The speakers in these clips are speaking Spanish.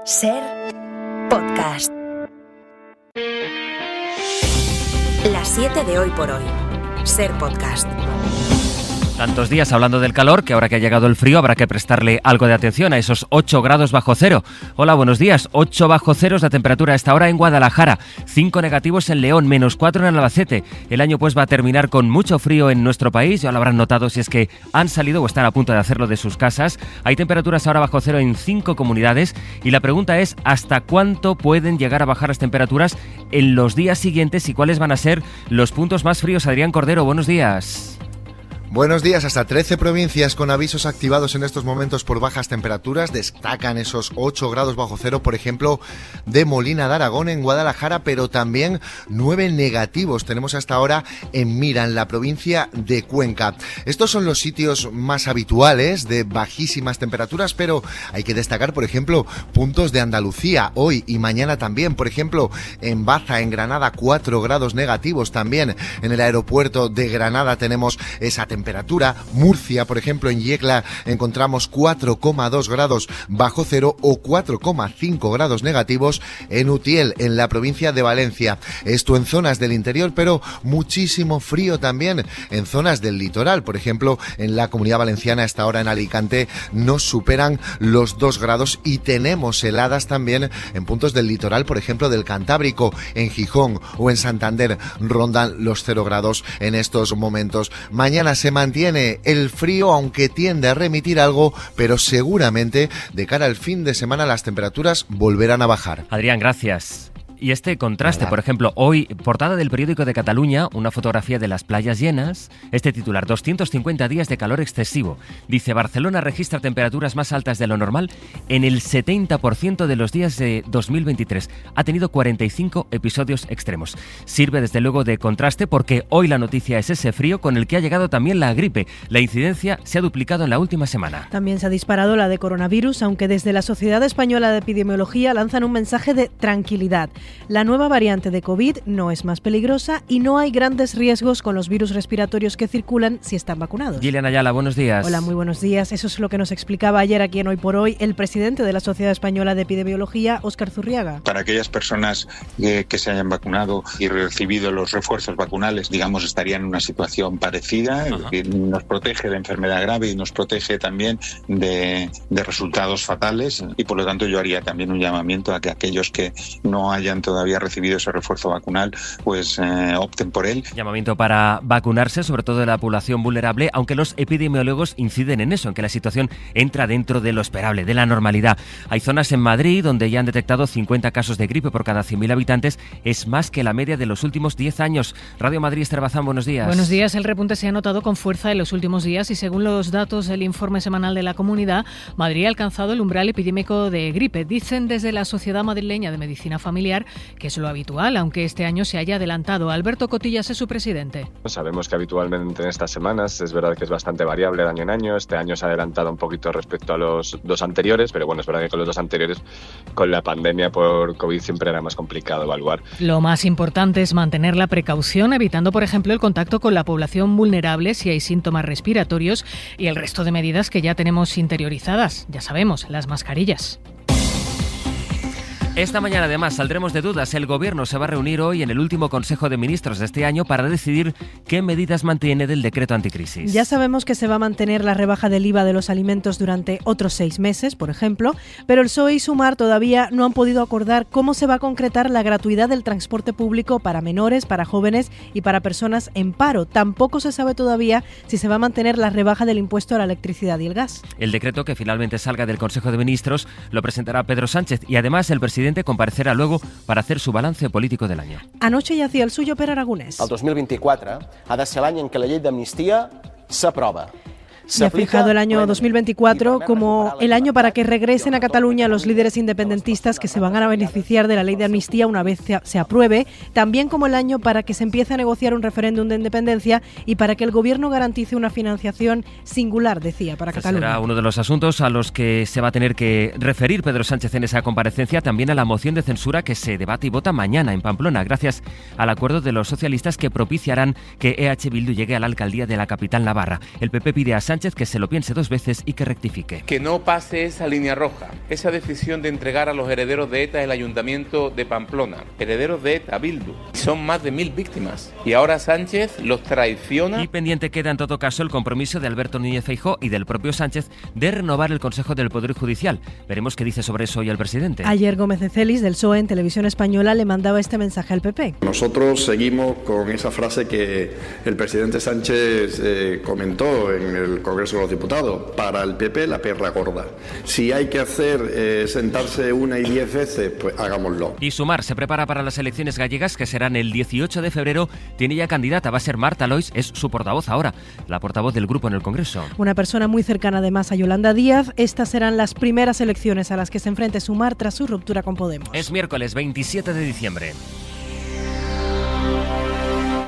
Ser Podcast. Las 7 de hoy por hoy. Ser Podcast. Tantos días hablando del calor que ahora que ha llegado el frío habrá que prestarle algo de atención a esos 8 grados bajo cero. Hola, buenos días. 8 bajo cero es la temperatura a esta hora en Guadalajara. 5 negativos en León, -4 en Albacete. El año pues va a terminar con mucho frío en nuestro país. Ya lo habrán notado si es que han salido o están a punto de hacerlo de sus casas. Hay temperaturas ahora bajo cero en 5 comunidades y la pregunta es ¿hasta cuánto pueden llegar a bajar las temperaturas en los días siguientes y cuáles van a ser los puntos más fríos? Adrián Cordero, buenos días. Buenos días. Hasta 13 provincias con avisos activados en estos momentos por bajas temperaturas. Destacan esos 8 grados bajo cero, por ejemplo, de Molina de Aragón en Guadalajara, pero también 9 negativos tenemos hasta ahora en Mira, en la provincia de Cuenca. Estos son los sitios más habituales de bajísimas temperaturas, pero hay que destacar, por ejemplo, puntos de Andalucía hoy y mañana también. Por ejemplo, en Baza, en Granada, 4 grados negativos también. En el aeropuerto de Granada tenemos esa temperatura. Murcia, por ejemplo, en Yecla encontramos 4,2 grados bajo cero o 4,5 grados negativos en Utiel, en la provincia de Valencia. Esto en zonas del interior, pero muchísimo frío también en zonas del litoral. Por ejemplo, en la Comunidad Valenciana, hasta ahora en Alicante, no superan los 2 grados y tenemos heladas también en puntos del litoral, por ejemplo, del Cantábrico, en Gijón o en Santander, rondan los 0 grados en estos momentos. Mañana se mantiene el frío, aunque tiende a remitir algo, pero seguramente de cara al fin de semana las temperaturas volverán a bajar. Adrián, gracias. Y este contraste, por ejemplo, hoy, portada del periódico de Cataluña, una fotografía de las playas llenas, este titular, 250 días de calor excesivo. Dice, Barcelona registra temperaturas más altas de lo normal en el 70% de los días de 2023. Ha tenido 45 episodios extremos. Sirve desde luego de contraste porque hoy la noticia es ese frío con el que ha llegado también la gripe. La incidencia se ha duplicado en la última semana. También se ha disparado la de coronavirus, aunque desde la Sociedad Española de Epidemiología lanzan un mensaje de tranquilidad. La nueva variante de COVID no es más peligrosa y no hay grandes riesgos con los virus respiratorios que circulan si están vacunados. Gillian Ayala, buenos días. Hola, muy buenos días. Eso es lo que nos explicaba ayer aquí en Hoy por Hoy el presidente de la Sociedad Española de Epidemiología, Óscar Zurriaga. Para aquellas personas que se hayan vacunado y recibido los refuerzos vacunales, digamos, estarían en una situación parecida, que nos protege de enfermedad grave y nos protege también de resultados fatales, y por lo tanto yo haría también un llamamiento a que aquellos que no hayan todavía recibido ese refuerzo vacunal, pues opten por él. Llamamiento para vacunarse, sobre todo de la población vulnerable, aunque los epidemiólogos inciden en eso, en que la situación entra dentro de lo esperable, de la normalidad. Hay zonas en Madrid donde ya han detectado 50 casos de gripe por cada 100.000 habitantes, es más que la media de los últimos 10 años. Radio Madrid, Esther Bazán, buenos días. Buenos días. El repunte se ha notado con fuerza en los últimos días y según los datos del informe semanal de la Comunidad, Madrid ha alcanzado el umbral epidémico de gripe. Dicen desde la Sociedad Madrileña de Medicina Familiar que es lo habitual, aunque este año se haya adelantado. Alberto Cotillas es su presidente. Sabemos que habitualmente en estas semanas es verdad que es bastante variable de año en año. Este año se ha adelantado un poquito respecto a los 2 anteriores, pero bueno, es verdad que con los 2 anteriores, con la pandemia por COVID, siempre era más complicado evaluar. Lo más importante es mantener la precaución, evitando, por ejemplo, el contacto con la población vulnerable si hay síntomas respiratorios y el resto de medidas que ya tenemos interiorizadas. Ya sabemos, las mascarillas. Esta mañana además saldremos de dudas. El Gobierno se va a reunir hoy en el último Consejo de Ministros de este año para decidir qué medidas mantiene del decreto anticrisis. Ya sabemos que se va a mantener la rebaja del IVA de los alimentos durante otros 6 meses, por ejemplo, pero el PSOE y Sumar todavía no han podido acordar cómo se va a concretar la gratuidad del transporte público para menores, para jóvenes y para personas en paro. Tampoco se sabe todavía si se va a mantener la rebaja del impuesto a la electricidad y el gas. El decreto que finalmente salga del Consejo de Ministros lo presentará Pedro Sánchez y además el presidente comparecerá luego para hacer su balance político del año. Anoche ya hacía el suyo Pere Aragonès. El 2024 ha de ser l'any en què la llei d'amnistia s'aprova. Se ha fijado el año 2024 como el año para que regresen a Cataluña los líderes independentistas que se van a beneficiar de la ley de amnistía una vez se apruebe, también como el año para que se empiece a negociar un referéndum de independencia y para que el Gobierno garantice una financiación singular, decía, para Cataluña. Será uno de los asuntos a los que se va a tener que referir Pedro Sánchez en esa comparecencia, también a la moción de censura que se debate y vota mañana en Pamplona, gracias al acuerdo de los socialistas que propiciarán que EH Bildu llegue a la alcaldía de la capital navarra. El PP pide a Sánchez Sánchez que se lo piense 2 veces y que rectifique. Que no pase esa línea roja, esa decisión de entregar a los herederos de ETA el ayuntamiento de Pamplona, herederos de ETA, Bildu. Son más de 1000 víctimas y ahora Sánchez los traiciona. Y pendiente queda en todo caso el compromiso de Alberto Núñez Feijóo y del propio Sánchez de renovar el Consejo del Poder Judicial. Veremos qué dice sobre eso hoy el presidente. Ayer Gómez Ecelis, del PSOE, en Televisión Española, le mandaba este mensaje al PP. Nosotros seguimos con esa frase que el presidente Sánchez comentó en el Congreso de los Diputados: para el PP la perra gorda. Si hay que hacer sentarse 1 y 10 veces, pues hagámoslo. Y Sumar se prepara para las elecciones gallegas que serán el 18 de febrero. Tiene ya candidata, va a ser Marta Lois, es su portavoz ahora, la portavoz del grupo en el Congreso. Una persona muy cercana además a Yolanda Díaz. Estas serán las primeras elecciones a las que se enfrente Sumar tras su ruptura con Podemos. Es miércoles 27 de diciembre.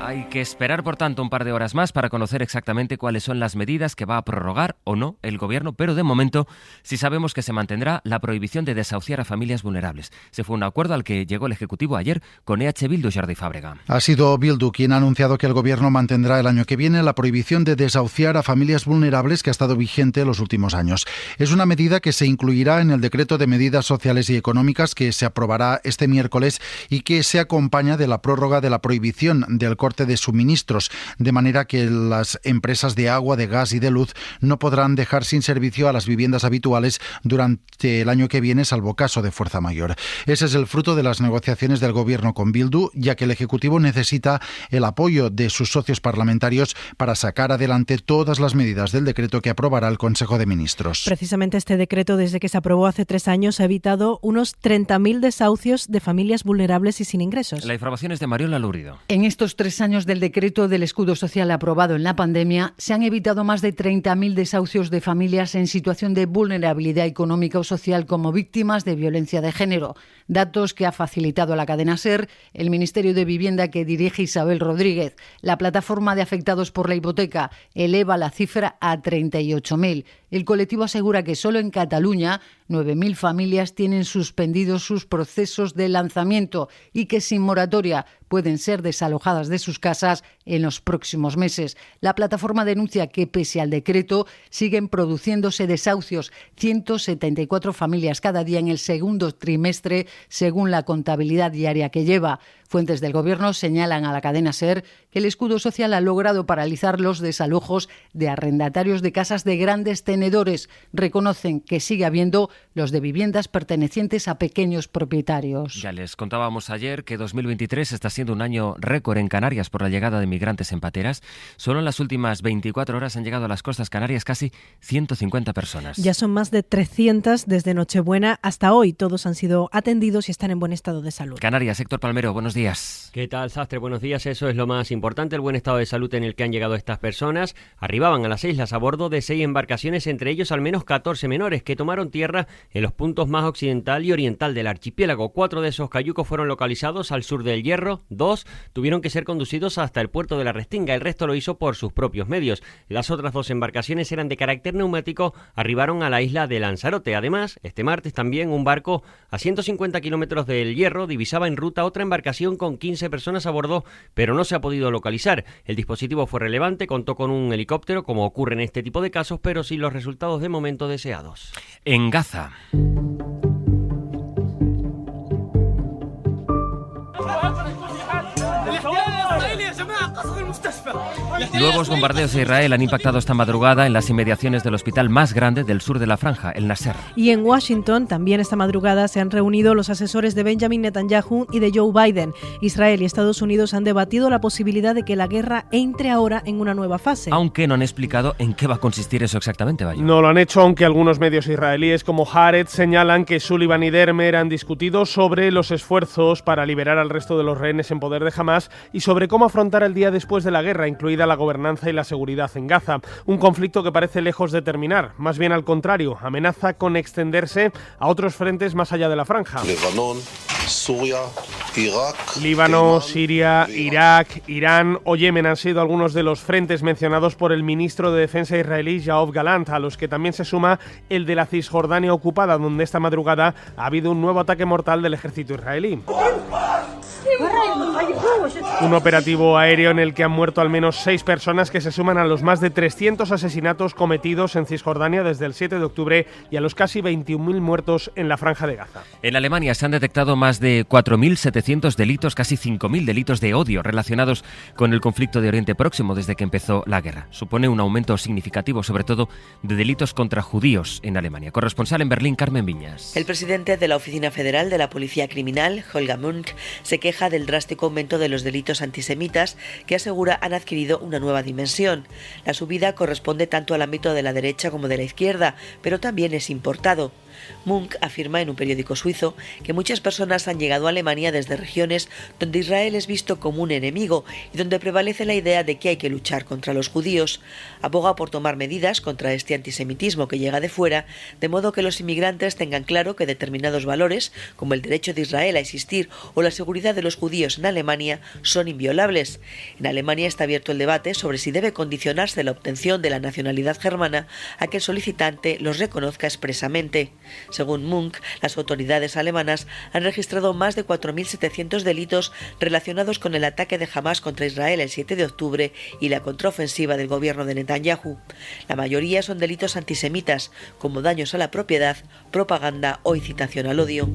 Hay que esperar, por tanto, un par de horas más para conocer exactamente cuáles son las medidas que va a prorrogar o no el Gobierno, pero de momento sí sabemos que se mantendrá la prohibición de desahuciar a familias vulnerables. Se fue un acuerdo al que llegó el Ejecutivo ayer con EH Bildu, Jordi Fábrega. Ha sido Bildu quien ha anunciado que el Gobierno mantendrá el año que viene la prohibición de desahuciar a familias vulnerables que ha estado vigente en los últimos años. Es una medida que se incluirá en el decreto de medidas sociales y económicas que se aprobará este miércoles y que se acompaña de la prórroga de la prohibición del corte de suministros, de manera que las empresas de agua, de gas y de luz no podrán dejar sin servicio a las viviendas habituales durante el año que viene, salvo caso de fuerza mayor. Ese es el fruto de las negociaciones del Gobierno con Bildu, ya que el Ejecutivo necesita el apoyo de sus socios parlamentarios para sacar adelante todas las medidas del decreto que aprobará el Consejo de Ministros. Precisamente este decreto, desde que se aprobó hace 3 años, ha evitado unos 30.000 desahucios de familias vulnerables y sin ingresos. La información es de Mariola Lurido. En estos 3 años del decreto del escudo social aprobado en la pandemia, se han evitado más de 30.000 desahucios de familias en situación de vulnerabilidad económica o social como víctimas de violencia de género. Datos que ha facilitado la cadena SER, el Ministerio de Vivienda que dirige Isabel Rodríguez. La plataforma de afectados por la hipoteca eleva la cifra a 38.000. El colectivo asegura que solo en Cataluña 9.000 familias tienen suspendidos sus procesos de lanzamiento y que sin moratoria pueden ser desalojadas de sus casas en los próximos meses. La plataforma denuncia que, pese al decreto, siguen produciéndose desahucios, 174 familias cada día en el segundo trimestre, según la contabilidad diaria que lleva. Fuentes del Gobierno señalan a la cadena SER que el escudo social ha logrado paralizar los desalojos de arrendatarios de casas de grandes tenedores. Reconocen que sigue habiendo los de viviendas pertenecientes a pequeños propietarios. Ya les contábamos ayer que 2023 está siendo un año récord en Canarias por la llegada de migrantes en pateras. Solo en las últimas 24 horas han llegado a las costas canarias casi 150 personas. Ya son más de 300 desde Nochebuena hasta hoy. Todos han sido atendidos y están en buen estado de salud. Canarias, Héctor Palmero, buenos días. ¿Qué tal, Sastre? Buenos días. Eso es lo más importante, el buen estado de salud en el que han llegado estas personas. Arribaban a las islas a bordo de 6 embarcaciones, entre ellos al menos 14 menores que tomaron tierra en los puntos más occidental y oriental del archipiélago. 4 de esos cayucos fueron localizados al sur del Hierro, 2 tuvieron que ser conducidos hasta el puerto de la Restinga, el resto lo hizo por sus propios medios. Las otras 2 embarcaciones eran de carácter neumático, arribaron a la isla de Lanzarote. Además, este martes también un barco a 150 kilómetros del Hierro divisaba en ruta otra embarcación con 15 personas a bordo, pero no se ha podido localizar. El dispositivo fue relevante, contó con un helicóptero, como ocurre en este tipo de casos, pero sin los resultados de momento deseados. En Gaza. Nuevos bombardeos de Israel han impactado esta madrugada en las inmediaciones del hospital más grande del sur de la franja, el Nasser. Y en Washington, también esta madrugada, se han reunido los asesores de Benjamin Netanyahu y de Joe Biden. Israel y Estados Unidos han debatido la posibilidad de que la guerra entre ahora en una nueva fase. Aunque no han explicado en qué va a consistir eso exactamente, Bayo. No lo han hecho, aunque algunos medios israelíes como Haaretz señalan que Sullivan y Dermer han discutido sobre los esfuerzos para liberar al resto de los rehenes en poder de Hamás y sobre cómo afrontar el día después de la guerra, incluida la gobernanza y la seguridad en Gaza. Un conflicto que parece lejos de terminar, más bien al contrario, amenaza con extenderse a otros frentes más allá de la franja. Líbano, Siria, Irak, Irán o Yemen han sido algunos de los frentes mencionados por el ministro de Defensa israelí Yoav Gallant, a los que también se suma el de la Cisjordania ocupada, donde esta madrugada ha habido un nuevo ataque mortal del ejército israelí. Un operativo aéreo en el que han muerto al menos 6 personas que se suman a los más de 300 asesinatos cometidos en Cisjordania desde el 7 de octubre y a los casi 21.000 muertos en la Franja de Gaza. En Alemania se han detectado más de 4.700 delitos, casi 5.000 delitos de odio relacionados con el conflicto de Oriente Próximo desde que empezó la guerra. Supone un aumento significativo, sobre todo, de delitos contra judíos en Alemania. Corresponsal en Berlín, Carmen Viñas. El presidente de la Oficina Federal de la Policía Criminal, Holger Munk, se queja del drástico aumento de los delitos antisemitas que asegura han adquirido una nueva dimensión. La subida corresponde tanto al ámbito de la derecha como de la izquierda, pero también es importado. Munk afirma en un periódico suizo que muchas personas han llegado a Alemania desde regiones donde Israel es visto como un enemigo y donde prevalece la idea de que hay que luchar contra los judíos. Aboga por tomar medidas contra este antisemitismo que llega de fuera, de modo que los inmigrantes tengan claro que determinados valores, como el derecho de Israel a existir o la seguridad de los judíos en Alemania, son inviolables. En Alemania está abierto el debate sobre si debe condicionarse la obtención de la nacionalidad germana a que el solicitante los reconozca expresamente. Según Munk, las autoridades alemanas han registrado más de 4.700 delitos relacionados con el ataque de Hamás contra Israel el 7 de octubre y la contraofensiva del gobierno de Netanyahu. La mayoría son delitos antisemitas, como daños a la propiedad, propaganda o incitación al odio.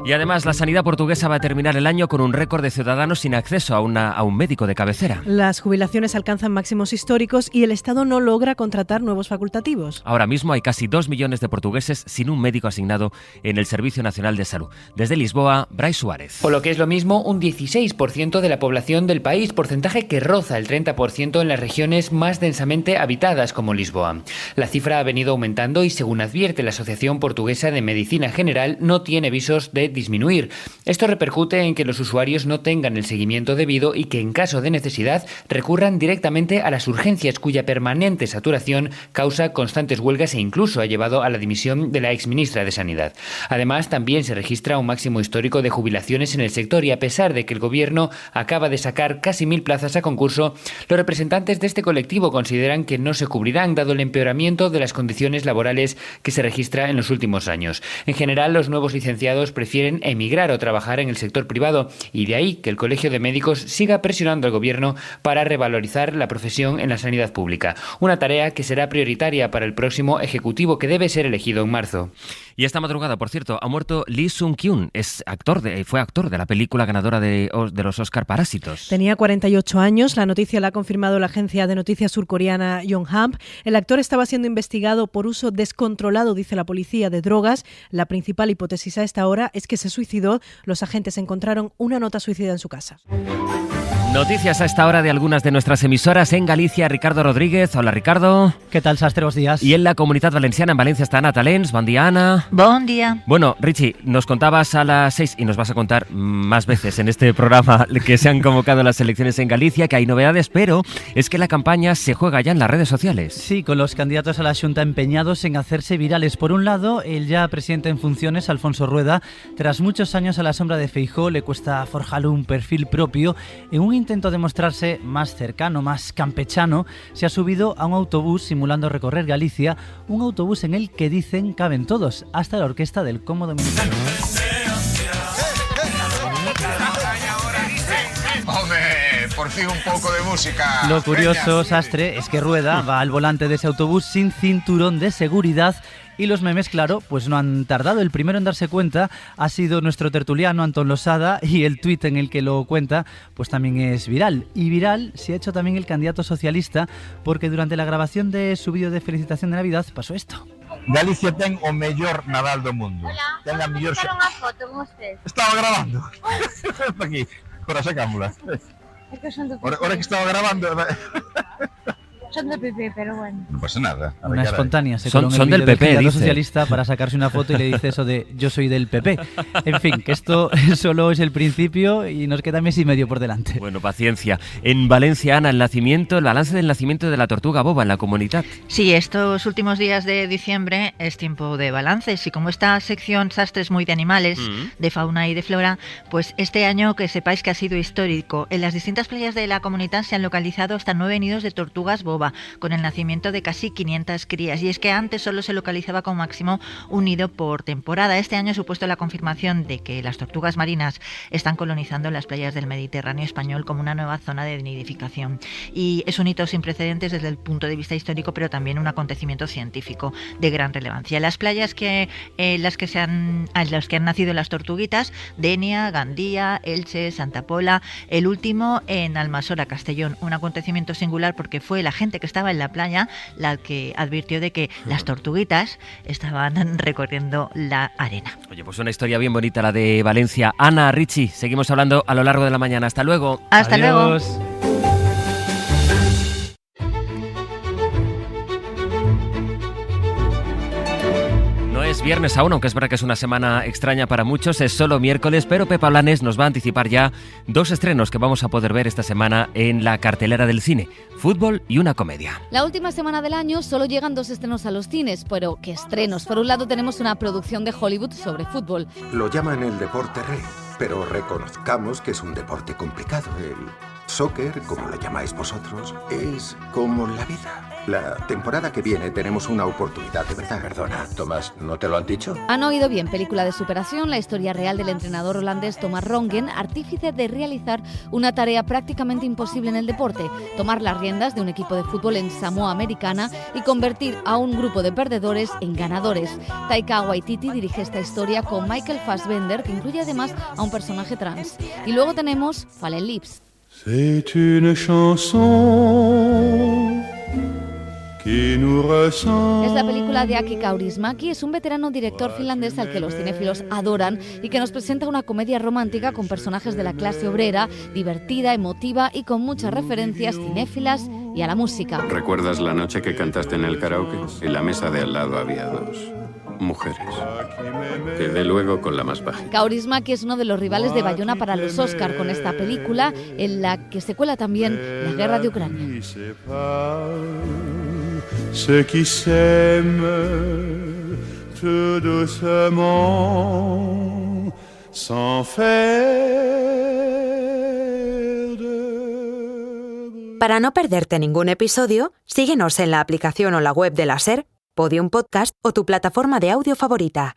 Y además, la sanidad portuguesa va a terminar el año con un récord de ciudadanos sin acceso a un médico de cabecera. Las jubilaciones alcanzan máximos históricos y el Estado no logra contratar nuevos facultativos. Ahora mismo hay casi 2 millones de portugueses sin un médico asignado en el Servicio Nacional de Salud. Desde Lisboa, Brais Suárez. O lo que es lo mismo, un 16% de la población del país, porcentaje que roza el 30% en las regiones más densamente habitadas como Lisboa. La cifra ha venido aumentando y, según advierte la Asociación Portuguesa de Medicina General, no tiene visos de disminuir. Esto repercute en que los usuarios no tengan el seguimiento debido y que en caso de necesidad recurran directamente a las urgencias, cuya permanente saturación causa constantes huelgas e incluso ha llevado a la dimisión de la exministra de Sanidad. Además, también se registra un máximo histórico de jubilaciones en el sector y a pesar de que el gobierno acaba de sacar casi 1.000 plazas a concurso, los representantes de este colectivo consideran que no se cubrirán dado el empeoramiento de las condiciones laborales que se registra en los últimos años. En general, los nuevos licenciados prefieren emigrar o trabajar en el sector privado y de ahí que el Colegio de Médicos siga presionando al gobierno para revalorizar la profesión en la sanidad pública, una tarea que será prioritaria para el próximo ejecutivo que debe ser elegido en marzo. Y esta madrugada, por cierto, ha muerto Lee Sung-kyun, fue actor de la película ganadora de los Oscar Parásitos. Tenía 48 años, la noticia la ha confirmado la agencia de noticias surcoreana Yonhap. El actor estaba siendo investigado por uso descontrolado, dice la policía, de drogas. La principal hipótesis a esta hora es que se suicidó. Los agentes encontraron una nota suicida en su casa. Noticias a esta hora de algunas de nuestras emisoras en Galicia. Ricardo Rodríguez. Hola, Ricardo. ¿Qué tal, Sastre? Buenos días. Y en la Comunidad Valenciana, en Valencia, está Ana Talens. Buen día, Ana. Buen día. Bueno, Richie, nos contabas a las 6 y nos vas a contar más veces en este programa que se han convocado las elecciones en Galicia, que hay novedades, pero es que la campaña se juega ya en las redes sociales. Sí, con los candidatos a la Xunta empeñados en hacerse virales. Por un lado, el ya presidente en funciones, Alfonso Rueda, tras muchos años a la sombra de Feijóo, le cuesta forjar un perfil propio. En un intento de mostrarse más cercano, más campechano, se ha subido a un autobús simulando recorrer Galicia, un autobús en el que dicen caben todos, hasta la orquesta del Como Dominicano. ¡Hombre! Por fin un poco de música. Lo curioso, Sastre, es que Rueda va al volante de ese autobús sin cinturón de seguridad. Y los memes, claro, pues no han tardado. El primero en darse cuenta ha sido nuestro tertuliano Antón Losada y el tuit en el que lo cuenta pues también es viral. Y viral se ha hecho también el candidato socialista porque durante la grabación de su vídeo de felicitación de Navidad pasó esto. Galicia ten o mellor Nadal do mundo. Ten a mellor... unha foto con usted. Estaba grabando. Aquí, para sacámosla. Ahora que estaba grabando... Son del PP, pero bueno. No pasa nada. Una espontánea. Son del PP, dice. Socialista para sacarse una foto y le dice eso de yo soy del PP. En fin, que esto solo es el principio y nos queda mes y medio por delante. Bueno, paciencia. En Valencia, Ana, el balance del nacimiento de la tortuga boba en la comunidad. Sí, estos últimos días de diciembre es tiempo de balances y como esta sección Sastres muy de animales, de fauna y de flora, pues este año que sepáis que ha sido histórico. En las distintas playas de la comunidad se han localizado hasta 9 nidos de tortugas boba ova, con el nacimiento de casi 500 crías. Y es que antes solo se localizaba como máximo un nido por temporada. Este año ha supuesto la confirmación de que las tortugas marinas están colonizando las playas del Mediterráneo español como una nueva zona de nidificación. Y es un hito sin precedentes desde el punto de vista histórico, pero también un acontecimiento científico de gran relevancia. Las playas las que han nacido las tortuguitas: Denia, Gandía, Elche, Santa Pola, el último en Almasora, Castellón. Un acontecimiento singular porque fue la gente que estaba en la playa la que advirtió de que las tortuguitas estaban recorriendo la arena. Oye, pues una historia bien bonita la de Valencia. Ana, Richie, seguimos hablando a lo largo de la mañana. Hasta luego. Hasta Adiós. luego. Es viernes aún, aunque es verdad que es una semana extraña para muchos, es solo miércoles, pero Pepa Blanes nos va a anticipar ya 2 estrenos que vamos a poder ver esta semana en la cartelera del cine: fútbol y una comedia. La última semana del año solo llegan 2 estrenos a los cines, pero ¿qué estrenos? Por un lado tenemos una producción de Hollywood sobre fútbol. Lo llaman el deporte rey, pero reconozcamos que es un deporte complicado. El soccer, como lo llamáis vosotros, es como la vida. La temporada que viene tenemos una oportunidad de verdad. Perdona, Tomás, ¿no te lo han dicho? Han oído bien, película de superación, la historia real del entrenador holandés Thomas Rongen, artífice de realizar una tarea prácticamente imposible en el deporte: tomar las riendas de un equipo de fútbol en Samoa Americana y convertir a un grupo de perdedores en ganadores. Taika Waititi dirige esta historia con Michael Fassbender, que incluye además a un personaje trans. Y luego tenemos Fallen Lips. C'est une chanson Es la película de Aki Kaurismäki. Es un veterano director finlandés al que los cinéfilos adoran y que nos presenta una comedia romántica con personajes de la clase obrera, divertida, emotiva y con muchas referencias cinéfilas y a la música. ¿Recuerdas la noche que cantaste en el karaoke? En la mesa de al lado había 2 mujeres. Quedé luego con la más baja. Kaurismäki es uno de los rivales de Bayona para los Oscar con esta película, en la que se cuela también la guerra de Ucrania. Ceux qui s'aiment tout doucement sans faire de... Para no perderte ningún episodio, síguenos en la aplicación o la web de la SER, Podium Podcast o tu plataforma de audio favorita.